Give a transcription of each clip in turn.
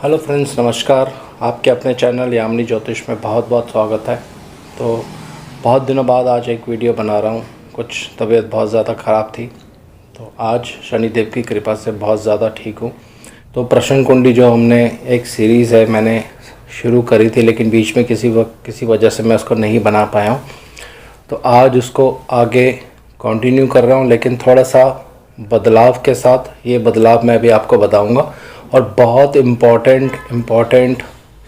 Hello friends, नमस्कार। आपके अपने चैनल यामिनी ज्योतिष में बहुत बहुत स्वागत है। तो बहुत दिनों बाद आज एक वीडियो बना रहा हूँ। कुछ तबीयत बहुत ज़्यादा ख़राब थी, तो आज शनिदेव की कृपा से बहुत ज़्यादा ठीक हूँ। तो प्रश्न कुंडली जो हमने एक सीरीज़ है मैंने शुरू करी थी, लेकिन बीच में किसी वजह से मैं उसको नहीं बना पाया हूँ। तो आज उसको आगे कंटिन्यू कर रहा हूँ, लेकिन थोड़ा सा बदलाव के साथ। ये बदलाव मैं भी आपको बताऊँगा और बहुत इम्पॉर्टेंट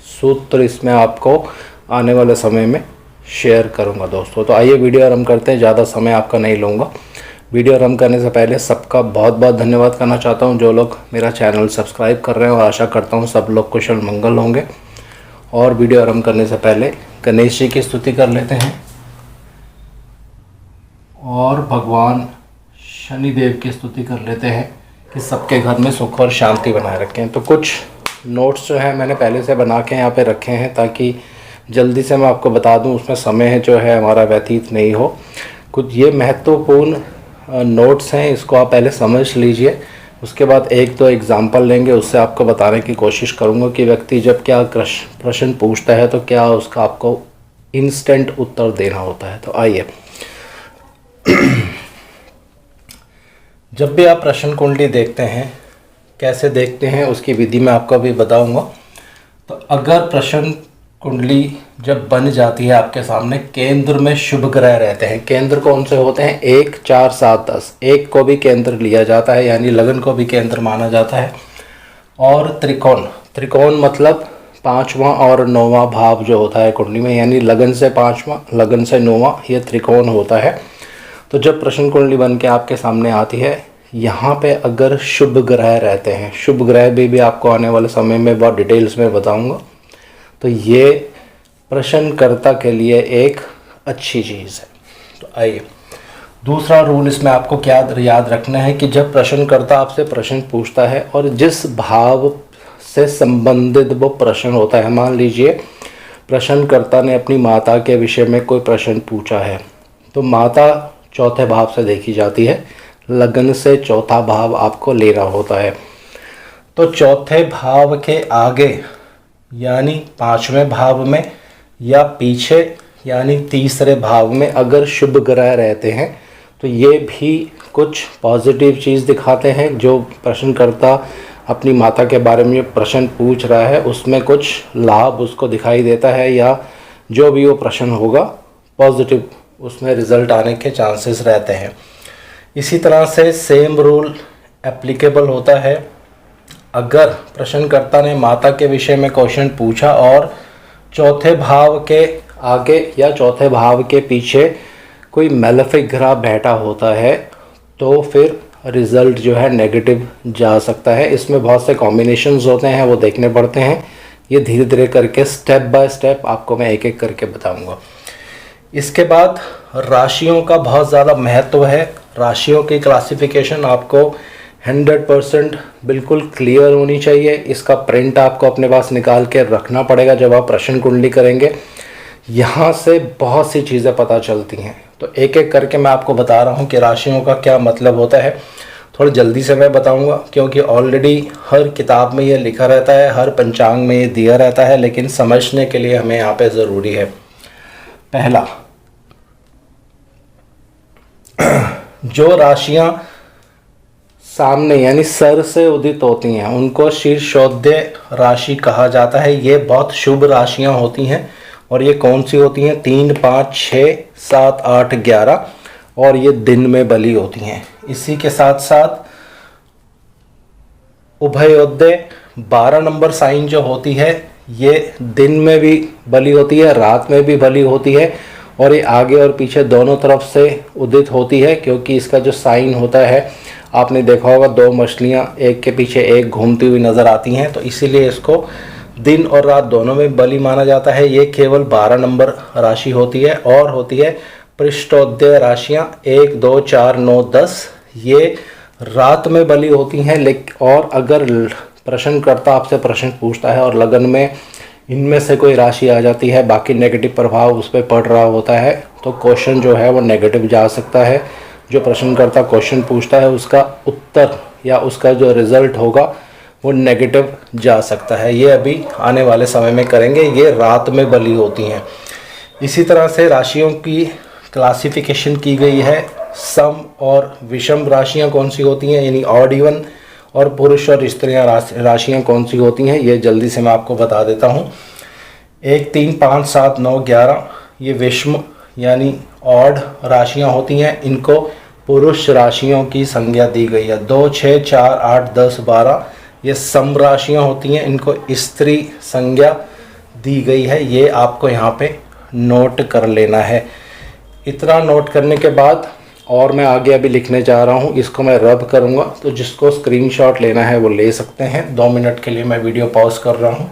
सूत्र इसमें आपको आने वाले समय में शेयर करूंगा दोस्तों। तो आइए वीडियो आरंभ करते हैं। ज़्यादा समय आपका नहीं लूँगा। वीडियो आरंभ करने से पहले सबका बहुत बहुत धन्यवाद करना चाहता हूं जो लोग मेरा चैनल सब्सक्राइब कर रहे हैं, और आशा करता हूं सब लोग कुशल मंगल होंगे। और वीडियो आरंभ करने से पहले गणेश जी की स्तुति कर लेते हैं और भगवान शनिदेव की स्तुति कर लेते हैं कि सबके घर में सुख और शांति बनाए रखें। तो कुछ नोट्स जो है मैंने पहले से बना के यहाँ पे रखे हैं, ताकि जल्दी से मैं आपको बता दूं, उसमें समय जो है हमारा व्यतीत नहीं हो। कुछ ये महत्वपूर्ण नोट्स हैं, इसको आप पहले समझ लीजिए। उसके बाद एक दो एग्जाम्पल लेंगे, उससे आपको बताने की कोशिश करूँगा कि व्यक्ति जब क्या प्रश्न पूछता है तो क्या उसका आपको इंस्टेंट उत्तर देना होता है। तो आइए, जब भी आप प्रश्न कुंडली देखते हैं, कैसे देखते हैं उसकी विधि मैं आपको अभी बताऊंगा। तो अगर प्रश्न कुंडली जब बन जाती है आपके सामने, केंद्र में शुभ ग्रह रहते हैं। केंद्र कौन से होते हैं? 1, 4, 7, 10। एक को भी केंद्र लिया जाता है, यानी लगन को भी केंद्र माना जाता है। और त्रिकोण मतलब 5वां और 9वां भाव जो होता है कुंडली में, यानी लगन से 5वां, लगन से 9वां, ये त्रिकोण होता है। तो जब प्रश्न कुंडली बन के आपके सामने आती है, यहाँ पे अगर शुभ ग्रह रहते हैं, शुभ ग्रह भी आपको आने वाले समय में बहुत डिटेल्स में बताऊंगा, तो ये प्रश्नकर्ता के लिए एक अच्छी चीज़ है। तो आइए, दूसरा रूल इसमें आपको क्या याद रखना है कि जब प्रश्नकर्ता आपसे प्रश्न पूछता है और जिस भाव से संबंधित वो प्रश्न होता है, मान लीजिए प्रश्नकर्ता ने अपनी माता के विषय में कोई प्रश्न पूछा है, तो माता चौथे भाव से देखी जाती है, लगन से चौथा भाव आपको लेना होता है। तो चौथे भाव के आगे यानी 5वें भाव में, या पीछे यानी तीसरे भाव में अगर शुभ ग्रह रहते हैं, तो ये भी कुछ पॉजिटिव चीज़ दिखाते हैं। जो प्रश्नकर्ता अपनी माता के बारे में प्रश्न पूछ रहा है, उसमें कुछ लाभ उसको दिखाई देता है, या जो भी वो प्रश्न होगा पॉजिटिव उसमें रिज़ल्ट आने के चांसेस रहते हैं। इसी तरह से सेम रूल एप्लीकेबल होता है अगर प्रश्नकर्ता ने माता के विषय में क्वेश्चन पूछा और चौथे भाव के आगे या चौथे भाव के पीछे कोई मैलेफिक ग्रह बैठा होता है, तो फिर रिज़ल्ट जो है नेगेटिव जा सकता है। इसमें बहुत से कॉम्बिनेशंस होते हैं, वो देखने पड़ते हैं। ये धीरे धीरे करके स्टेप बाय स्टेप आपको मैं एक एक करके बताऊंगा। इसके बाद राशियों का बहुत ज़्यादा महत्व है। राशियों की क्लासिफिकेशन आपको 100% बिल्कुल क्लियर होनी चाहिए। इसका प्रिंट आपको अपने पास निकाल के रखना पड़ेगा जब आप प्रश्न कुंडली करेंगे। यहाँ से बहुत सी चीज़ें पता चलती हैं, तो एक एक करके मैं आपको बता रहा हूँ कि राशियों का क्या मतलब होता है। थोड़ा जल्दी से मैं बताऊँगा, क्योंकि ऑलरेडी हर किताब में ये लिखा रहता है, हर पंचांग में ये दिया रहता है, लेकिन समझने के लिए हमें यहाँ पे ज़रूरी है। पहला, जो राशियां सामने यानी सर से उदित होती हैं, उनको शीर्षोदय राशि कहा जाता है। ये बहुत शुभ राशियां होती हैं। और ये कौन सी होती हैं? 3, 5, 6, 7, 8, 11, और ये दिन में बली होती हैं। इसी के साथ साथ उभयोदय 12 नंबर साइन जो होती है, ये दिन में भी बली होती है, रात में भी बली होती है, और ये आगे और पीछे दोनों तरफ से उदित होती है। क्योंकि इसका जो साइन होता है, आपने देखा होगा 2 मछलियाँ एक के पीछे एक घूमती हुई नज़र आती हैं, तो इसीलिए इसको दिन और रात दोनों में बली माना जाता है। ये केवल 12 नंबर राशि होती है। और होती है पृष्ठोदय राशियाँ 1, 2, 4, 9, 10, ये रात में बली होती हैं। लेकिन और अगर प्रश्नकर्ता आपसे प्रश्न पूछता है और लगन में इनमें से कोई राशि आ जाती है, बाकी नेगेटिव प्रभाव उस पर पड़ रहा होता है, तो क्वेश्चन जो है वो नेगेटिव जा सकता है। जो प्रश्नकर्ता क्वेश्चन पूछता है उसका उत्तर या उसका जो रिज़ल्ट होगा वो नेगेटिव जा सकता है। ये अभी आने वाले समय में करेंगे, ये रात में बली होती हैं। इसी तरह से राशियों की क्लासिफिकेशन की गई है। सम और विषम राशियां कौन सी होती हैं, यानी ऑड इवन, और पुरुष और स्त्रियां राशियां कौन सी होती हैं, ये जल्दी से मैं आपको बता देता हूँ। 1, 3, 5, 7, 9, 11 ये विषम यानी ऑड राशियां होती हैं, इनको पुरुष राशियों की संज्ञा दी गई है। 2, 6, 4, 8, 10, 12 ये सम राशियां होती हैं, इनको स्त्री संज्ञा दी गई है। ये आपको यहाँ पे नोट कर लेना है। इतना नोट करने के बाद और मैं आगे अभी लिखने जा रहा हूँ, इसको मैं रब करूँगा, तो जिसको स्क्रीनशॉट लेना है वो ले सकते हैं। 2 मिनट के लिए मैं वीडियो पॉज कर रहा हूँ।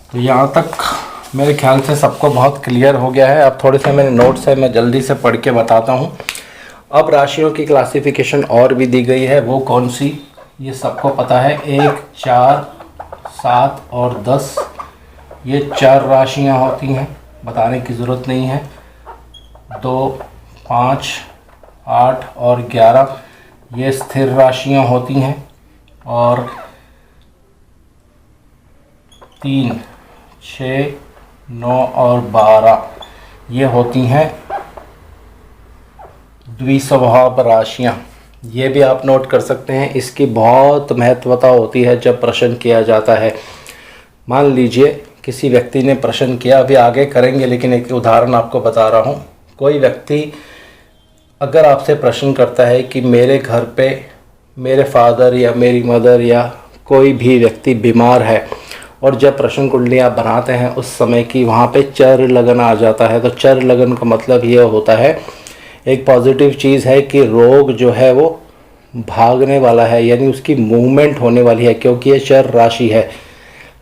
तो यहाँ तक मेरे ख्याल से सबको बहुत क्लियर हो गया है। अब थोड़े से मेरे नोट्स हैं, मैं जल्दी से पढ़ के बताता हूँ। अब राशियों की क्लासिफिकेशन और भी दी गई है, वो कौन सी ये सबको पता है। 1, 4, 7 और 10 ये 4 राशियाँ होती हैं, बताने की ज़रूरत नहीं है। 2, 5, 8 और 11 ये स्थिर राशियाँ होती हैं, और 3, 6, 9 और 12 ये होती हैं द्विस्वभाव राशियाँ। ये भी आप नोट कर सकते हैं। इसकी बहुत महत्वता होती है जब प्रश्न किया जाता है। मान लीजिए किसी व्यक्ति ने प्रश्न किया, अभी आगे करेंगे लेकिन एक उदाहरण आपको बता रहा हूँ। कोई व्यक्ति अगर आपसे प्रश्न करता है कि मेरे घर पे मेरे फादर या मेरी मदर या कोई भी व्यक्ति बीमार है, और जब प्रश्न कुंडली आप बनाते हैं उस समय की वहाँ पे चर लगन आ जाता है, तो चर लगन का मतलब ये होता है, एक पॉजिटिव चीज़ है कि रोग जो है वो भागने वाला है, यानी उसकी मूवमेंट होने वाली है, क्योंकि ये चर राशि है।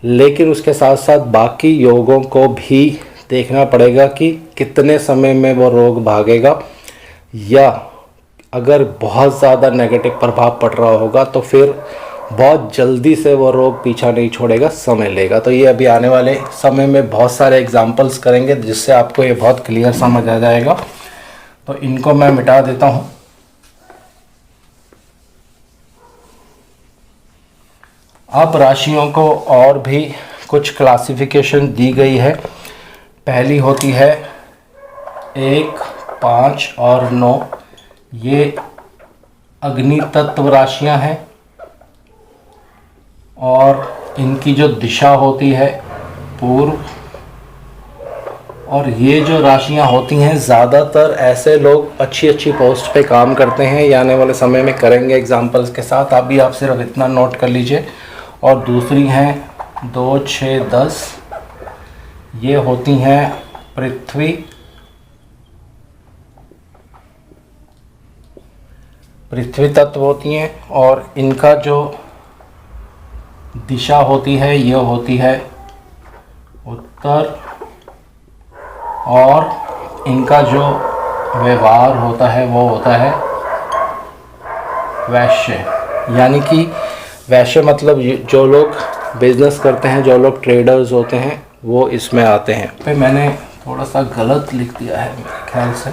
लेकिन उसके साथ साथ बाकी योगों को भी देखना पड़ेगा कि कितने समय में वो रोग भागेगा, या अगर बहुत ज़्यादा नेगेटिव प्रभाव पड़ रहा होगा तो फिर बहुत जल्दी से वो रोग पीछा नहीं छोड़ेगा, समय लेगा। तो ये अभी आने वाले समय में बहुत सारे एग्जाम्पल्स करेंगे जिससे आपको ये बहुत क्लियर समझ आ जाएगा। तो इनको मैं मिटा देता हूँ। अब राशियों को और भी कुछ क्लासिफिकेशन दी गई है। पहली होती है 1, 5 और 9 ये अग्नि तत्व राशियां हैं, और इनकी जो दिशा होती है पूर्व। और ये जो राशियां होती हैं, ज़्यादातर ऐसे लोग अच्छी अच्छी पोस्ट पे काम करते हैं, ये आने वाले समय में करेंगे एग्जांपल्स के साथ। अभी आप सिर्फ इतना नोट कर लीजिए। और दूसरी हैं 2, 6, 10 ये होती हैं पृथ्वी तत्व होती हैं, और इनका जो दिशा होती है ये होती है उत्तर, और इनका जो व्यवहार होता है वो होता है वैश्य। यानी कि वैश्य मतलब जो लोग बिजनेस करते हैं, जो लोग ट्रेडर्स होते हैं, वो इसमें आते हैं। पे मैंने थोड़ा सा गलत लिख दिया है मेरे ख्याल से।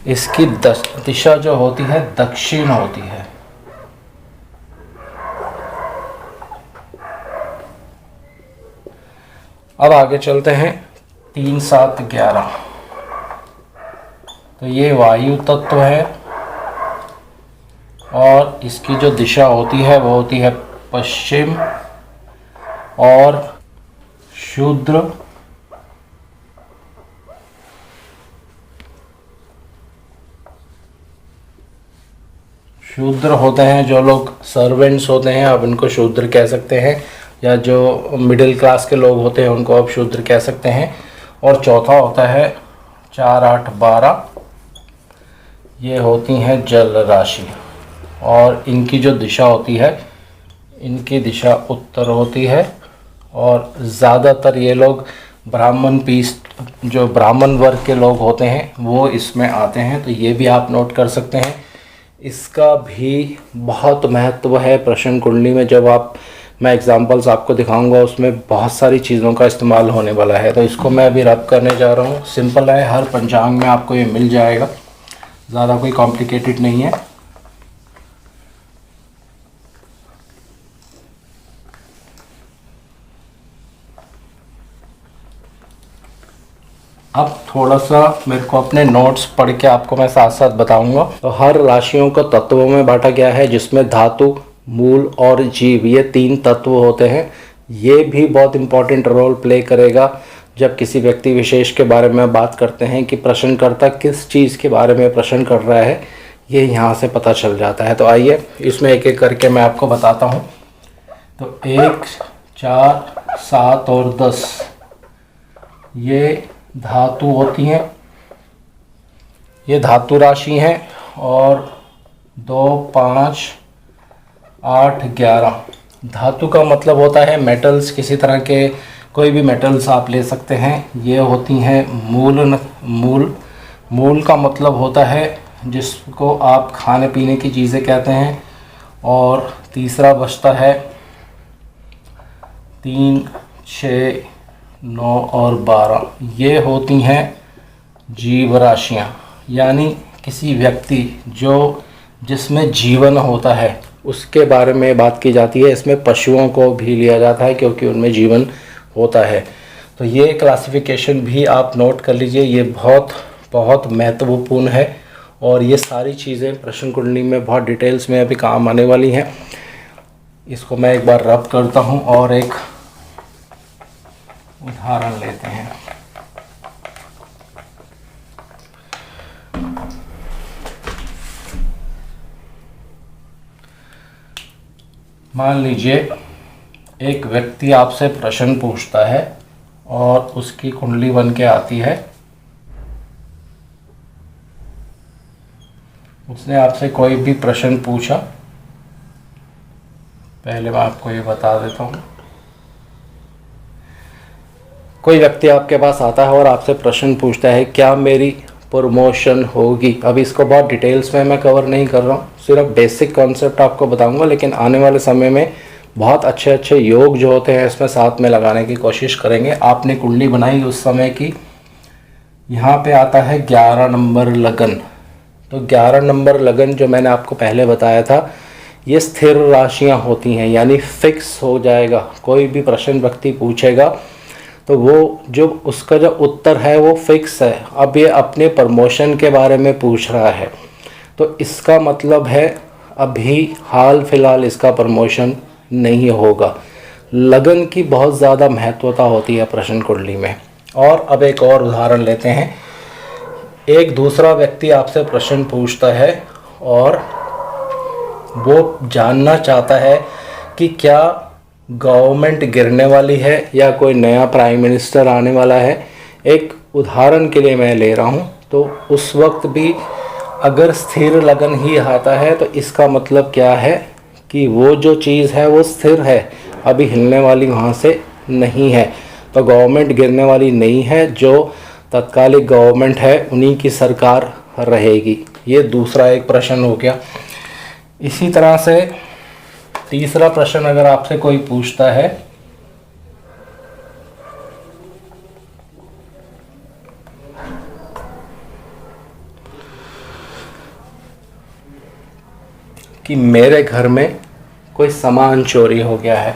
इसकी दिशा जो होती है दक्षिण होती है। अब आगे चलते हैं 3, 7, 11 तो ये वायु तत्व है, और इसकी जो दिशा होती है वो होती है पश्चिम, और शूद्र होते हैं जो लोग सर्वेंट्स होते हैं, आप इनको शूद्र कह सकते हैं, या जो मिडिल क्लास के लोग होते हैं उनको आप शूद्र कह सकते हैं। और चौथा होता है 4, 8, 12 ये होती हैं जल राशि। और इनकी जो दिशा होती है, इनकी दिशा उत्तर होती है। और ज़्यादातर ये लोग ब्राह्मण पीस, जो ब्राह्मण वर्ग के लोग होते हैं वो इसमें आते हैं, तो ये भी आप नोट कर सकते हैं। इसका भी बहुत महत्व है प्रश्न कुंडली में। जब मैं एग्जांपल्स आपको दिखाऊंगा उसमें बहुत सारी चीज़ों का इस्तेमाल होने वाला है। तो इसको मैं अभी रब करने जा रहा हूँ। सिंपल है, हर पंचांग में आपको ये मिल जाएगा, ज़्यादा कोई कॉम्प्लिकेटेड नहीं है। अब थोड़ा सा मेरे को अपने नोट्स पढ़ के आपको मैं साथ साथ बताऊंगा। तो हर राशियों को तत्वों में बांटा गया है, जिसमें धातु, मूल और जीव, ये 3 तत्व होते हैं। ये भी बहुत इंपॉर्टेंट रोल प्ले करेगा जब किसी व्यक्ति विशेष के बारे में बात करते हैं कि प्रश्नकर्ता किस चीज़ के बारे में प्रश्न कर रहा है, ये यहाँ से पता चल जाता है। तो आइए इसमें एक एक करके मैं आपको बताता हूँ। तो 1, 4, 7 और 10 ये धातु होती हैं, ये धातु राशि हैं। और 2, 5, 8, 11 धातु का मतलब होता है मेटल्स, किसी तरह के कोई भी मेटल्स आप ले सकते हैं। ये होती हैं मूल का मतलब होता है जिसको आप खाने पीने की चीज़ें कहते हैं। और तीसरा बचता है 3, 6, 9 और 12, ये होती हैं जीव राशियाँ, यानी किसी व्यक्ति जिसमें जीवन होता है उसके बारे में बात की जाती है। इसमें पशुओं को भी लिया जाता है क्योंकि उनमें जीवन होता है। तो ये क्लासिफिकेशन भी आप नोट कर लीजिए, ये बहुत बहुत महत्वपूर्ण है। और ये सारी चीज़ें प्रश्न कुंडली में बहुत डिटेल्स में अभी काम आने वाली हैं। इसको मैं एक बार रब करता हूँ और एक उदाहरण लेते हैं। मान लीजिए एक व्यक्ति आपसे प्रश्न पूछता है और उसकी कुंडली बन के आती है। उसने आपसे कोई भी प्रश्न पूछा, पहले मैं आपको ये बता देता हूँ। कोई व्यक्ति आपके पास आता है और आपसे प्रश्न पूछता है, क्या मेरी प्रमोशन होगी? अब इसको बहुत डिटेल्स में मैं कवर नहीं कर रहा हूँ, सिर्फ बेसिक कॉन्सेप्ट आपको बताऊंगा। लेकिन आने वाले समय में बहुत अच्छे अच्छे योग जो होते हैं इसमें साथ में लगाने की कोशिश करेंगे। आपने कुंडली बनाई उस समय की, यहाँ पे आता है 11 नंबर लगन। तो 11 नंबर लगन जो मैंने आपको पहले बताया था, ये स्थिर राशियाँ होती हैं, यानी फिक्स हो जाएगा। कोई भी प्रश्न व्यक्ति पूछेगा तो वो जो उसका जो उत्तर है वो फिक्स है। अब ये अपने प्रमोशन के बारे में पूछ रहा है, तो इसका मतलब है अभी हाल फिलहाल इसका प्रमोशन नहीं होगा। लगन की बहुत ज़्यादा महत्वता होती है प्रश्न कुंडली में। और अब एक और उदाहरण लेते हैं। एक दूसरा व्यक्ति आपसे प्रश्न पूछता है और वो जानना चाहता है कि क्या गवर्नमेंट गिरने वाली है या कोई नया प्राइम मिनिस्टर आने वाला है। एक उदाहरण के लिए मैं ले रहा हूँ। तो उस वक्त भी अगर स्थिर लगन ही आता है तो इसका मतलब क्या है कि वो जो चीज़ है वो स्थिर है, अभी हिलने वाली वहाँ से नहीं है। तो गवर्नमेंट गिरने वाली नहीं है, जो तत्कालिक गवर्नमेंट है उन्हीं की सरकार रहेगी। ये दूसरा एक प्रश्न हो गया। इसी तरह से तीसरा प्रश्न अगर आपसे कोई पूछता है कि मेरे घर में कोई सामान चोरी हो गया है।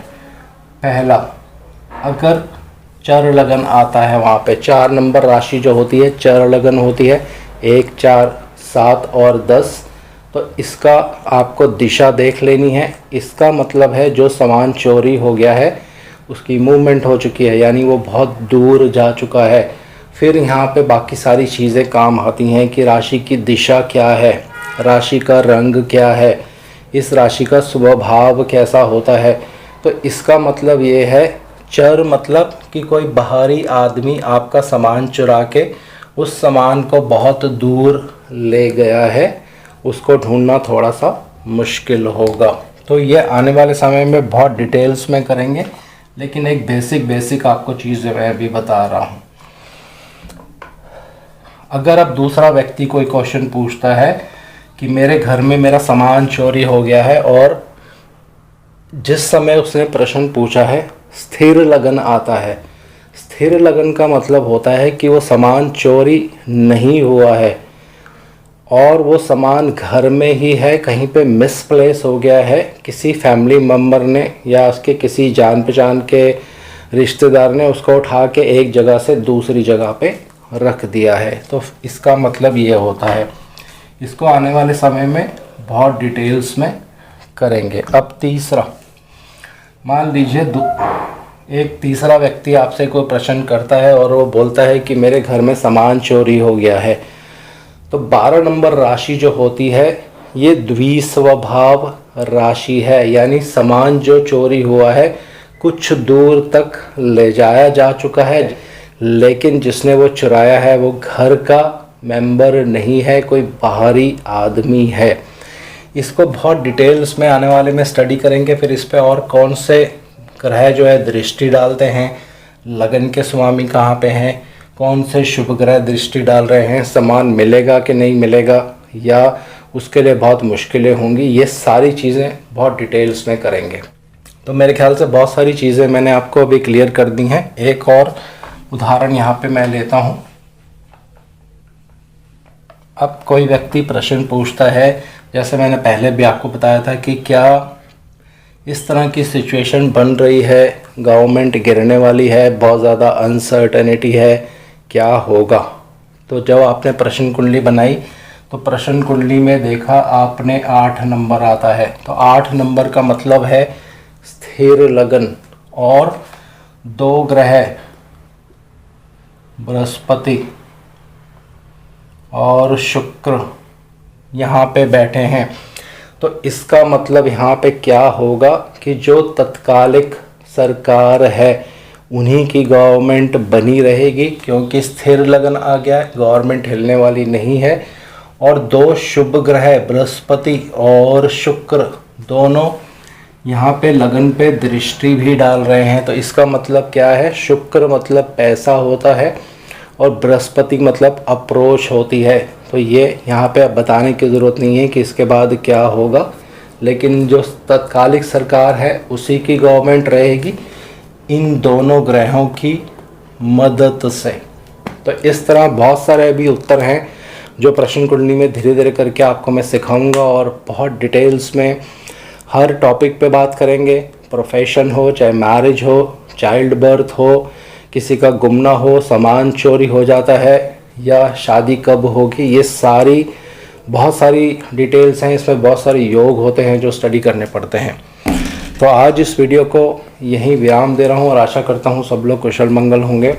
पहला, अगर चर लगन आता है, वहाँ पे 4 नंबर राशि जो होती है चर लगन होती है, 1, 4, 7 और 10। तो इसका आपको दिशा देख लेनी है। इसका मतलब है जो सामान चोरी हो गया है उसकी मूवमेंट हो चुकी है, यानी वो बहुत दूर जा चुका है। फिर यहाँ पे बाकी सारी चीज़ें काम आती हैं कि राशि की दिशा क्या है, राशि का रंग क्या है, इस राशि का स्वभाव कैसा होता है। तो इसका मतलब ये है, चर मतलब कि कोई बाहरी आदमी आपका सामान चुरा के उस सामान को बहुत दूर ले गया है, उसको ढूंढना थोड़ा सा मुश्किल होगा। तो ये आने वाले समय में बहुत डिटेल्स में करेंगे, लेकिन एक बेसिक आपको चीज़ें मैं अभी बता रहा हूँ। अगर अब दूसरा व्यक्ति कोई क्वेश्चन पूछता है कि मेरे घर में मेरा सामान चोरी हो गया है, और जिस समय उसने प्रश्न पूछा है स्थिर लगन आता है। स्थिर लगन का मतलब होता है कि वो सामान चोरी नहीं हुआ है और वो सामान घर में ही है, कहीं पे मिसप्लेस हो गया है, किसी फैमिली मेम्बर ने या उसके किसी जान पहचान के रिश्तेदार ने उसको उठा के एक जगह से दूसरी जगह पे रख दिया है। तो इसका मतलब ये होता है। इसको आने वाले समय में बहुत डिटेल्स में करेंगे। अब तीसरा, मान लीजिए एक तीसरा व्यक्ति आपसे कोई प्रश्न करता है और वो बोलता है कि मेरे घर में सामान चोरी हो गया है। तो 12 नंबर राशि जो होती है ये द्विस्वभाव राशि है, यानी सामान जो चोरी हुआ है कुछ दूर तक ले जाया जा चुका है, लेकिन जिसने वो चुराया है वो घर का मेंबर नहीं है, कोई बाहरी आदमी है। इसको बहुत डिटेल्स में आने वाले में स्टडी करेंगे। फिर इस पे और कौन से ग्रह जो है दृष्टि डालते हैं, लगन के स्वामी कहाँ पे हैं, कौन से शुभ ग्रह दृष्टि डाल रहे हैं, सामान मिलेगा कि नहीं मिलेगा या उसके लिए बहुत मुश्किलें होंगी, ये सारी चीज़ें बहुत डिटेल्स में करेंगे। तो मेरे ख्याल से बहुत सारी चीज़ें मैंने आपको अभी क्लियर कर दी हैं। एक और उदाहरण यहाँ पे मैं लेता हूँ। अब कोई व्यक्ति प्रश्न पूछता है, जैसे मैंने पहले भी आपको बताया था कि क्या इस तरह की सिचुएशन बन रही है, गवर्नमेंट गिरने वाली है, बहुत ज़्यादा अनसर्टेनिटी है, क्या होगा। तो जब आपने प्रश्न कुंडली बनाई तो प्रश्न कुंडली में देखा आपने 8 नंबर आता है। तो 8 नंबर का मतलब है स्थिर लगन, और 2 ग्रह बृहस्पति और शुक्र यहाँ पे बैठे हैं। तो इसका मतलब यहाँ पे क्या होगा कि जो तत्कालिक सरकार है उन्हीं की गवर्नमेंट बनी रहेगी, क्योंकि स्थिर लगन आ गया है, गवर्नमेंट हिलने वाली नहीं है। और 2 शुभ ग्रह बृहस्पति और शुक्र दोनों यहाँ पे लगन पे दृष्टि भी डाल रहे हैं। तो इसका मतलब क्या है, शुक्र मतलब पैसा होता है और बृहस्पति मतलब अप्रोच होती है। तो ये यहाँ पे अब बताने की ज़रूरत नहीं है कि इसके बाद क्या होगा, लेकिन जो तत्कालिक सरकार है उसी की गवर्नमेंट रहेगी इन दोनों ग्रहों की मदद से। तो इस तरह बहुत सारे अभी उत्तर हैं जो प्रश्न कुंडली में धीरे धीरे करके आपको मैं सिखाऊंगा, और बहुत डिटेल्स में हर टॉपिक पे बात करेंगे। प्रोफेशन हो, चाहे मैरिज हो, चाइल्ड बर्थ हो, किसी का गुमना हो, सामान चोरी हो जाता है, या शादी कब होगी, ये सारी बहुत सारी डिटेल्स हैं। इसमें बहुत सारे योग होते हैं जो स्टडी करने पड़ते हैं। तो आज इस वीडियो को यहीं विराम दे रहा हूँ और आशा करता हूँ सब लोग कुशल मंगल होंगे।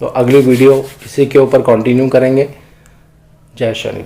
तो अगली वीडियो इसी के ऊपर कंटिन्यू करेंगे। जय शनिदेव।